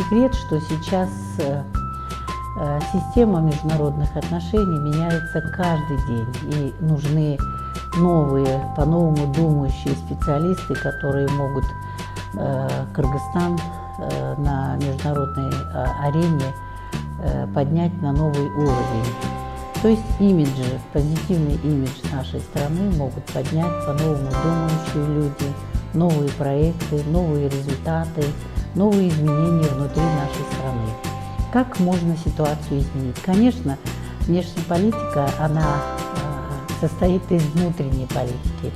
секрет, что сейчас система международных отношений меняется каждый день, и нужны новые, по-новому думающие специалисты, которые могут Кыргызстан на международной арене поднять на новый уровень. То есть имиджи, позитивный имидж нашей страны могут поднять по-новому думающие люди, новые проекты, новые результаты, новые изменения внутри нашей страны. Как можно ситуацию изменить? Конечно, внешняя политика, она состоит из внутренней политики.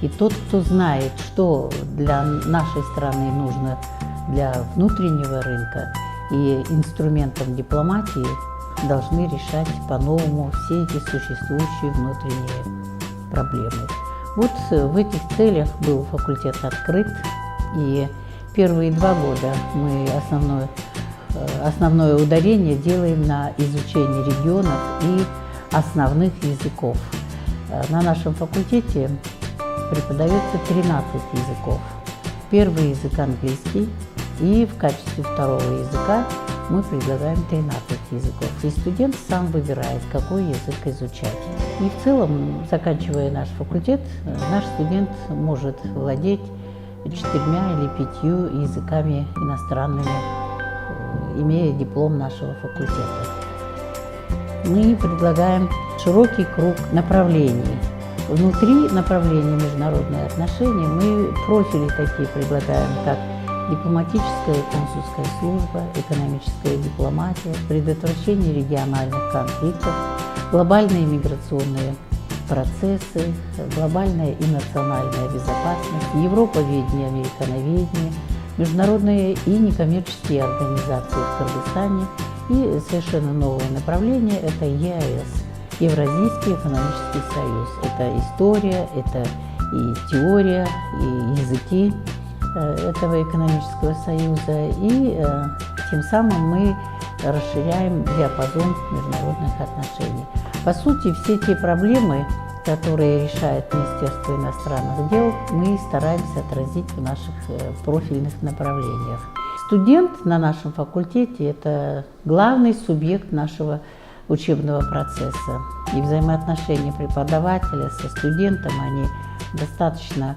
И тот, кто знает, что для нашей страны нужно для внутреннего рынка, и инструментом дипломатии должны решать по-новому все эти существующие внутренние проблемы. Вот в этих целях был факультет открыт, и первые 2 года мы основное ударение делаем на изучение регионов и основных языков. На нашем факультете преподается 13 языков. Первый язык английский, и в качестве второго языка мы предлагаем 13 языков. И студент сам выбирает, какой язык изучать. И в целом, заканчивая наш факультет, наш студент может владеть 4 или 5 языками иностранными, имея диплом нашего факультета. Мы предлагаем широкий круг направлений. Внутри направления международные отношения мы профили такие предлагаем, как дипломатическая и консульская служба, экономическая дипломатия, предотвращение региональных конфликтов, глобальные миграционные процессы, глобальная и национальная безопасность, европоведение, американоведение, международные и некоммерческие организации в Кыргызстане и совершенно новое направление – это ЕАЭС, Евразийский экономический союз. Это история, это и теория, и языки этого экономического союза, и тем самым мы расширяем диапазон международных отношений. По сути, все те проблемы, которые решает Министерство иностранных дел, мы стараемся отразить в наших профильных направлениях. Студент на нашем факультете – это главный субъект нашего учебного процесса. И взаимоотношения преподавателя со студентом, они достаточно,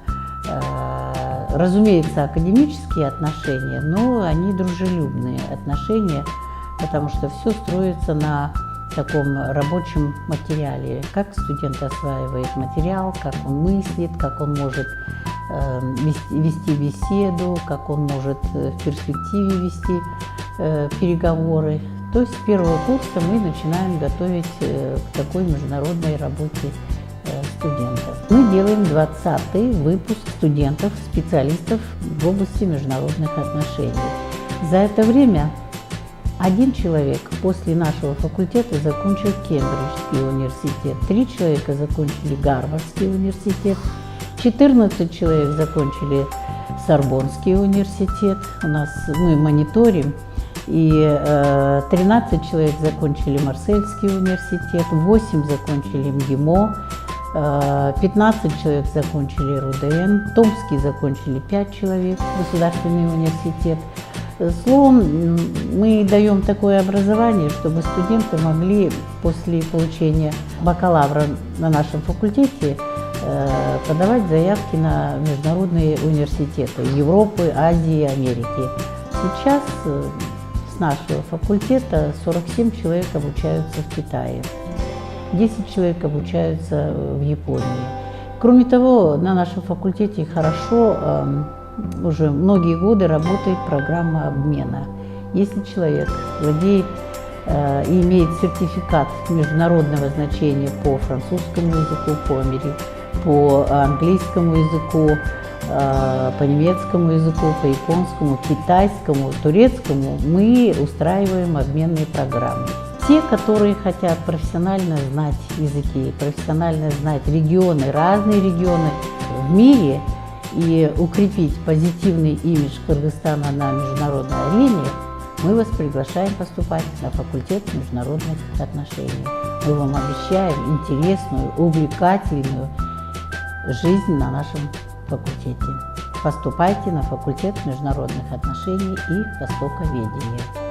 разумеется, академические отношения, но они дружелюбные отношения, потому что все строится на таком рабочем материале, как студент осваивает материал, как он мыслит, как он может вести беседу, как он может в перспективе вести переговоры. То есть с первого курса мы начинаем готовить к такой международной работе студентов. Мы делаем 20-й выпуск студентов, специалистов в области международных отношений. За это время один человек после нашего факультета закончил Кембриджский университет, 3 человека закончили Гарвардский университет, 14 человек закончили Сорбонский университет. У нас мы мониторим, и 13 человек закончили Марсельский университет, 8 закончили МГИМО, 15 человек закончили РУДН, Томский закончили 5 человек, Государственный университет. Словом, мы даем такое образование, чтобы студенты могли после получения бакалавра на нашем факультете подавать заявки на международные университеты Европы, Азии, Америки. Сейчас с нашего факультета 47 человек обучаются в Китае, 10 человек обучаются в Японии. Кроме того, на нашем факультете хорошо уже многие годы работает программа обмена. Если человек владеет и имеет сертификат международного значения по французскому языку, по английскому языку, по немецкому языку, по японскому, китайскому, турецкому, мы устраиваем обменные программы. Те, которые хотят профессионально знать языки, профессионально знать регионы, разные регионы в мире, и укрепить позитивный имидж Кыргызстана на международной арене, мы вас приглашаем поступать на факультет международных отношений. Мы вам обещаем интересную, увлекательную жизнь на нашем факультете. поступайте на факультет международных отношений и востоковедения.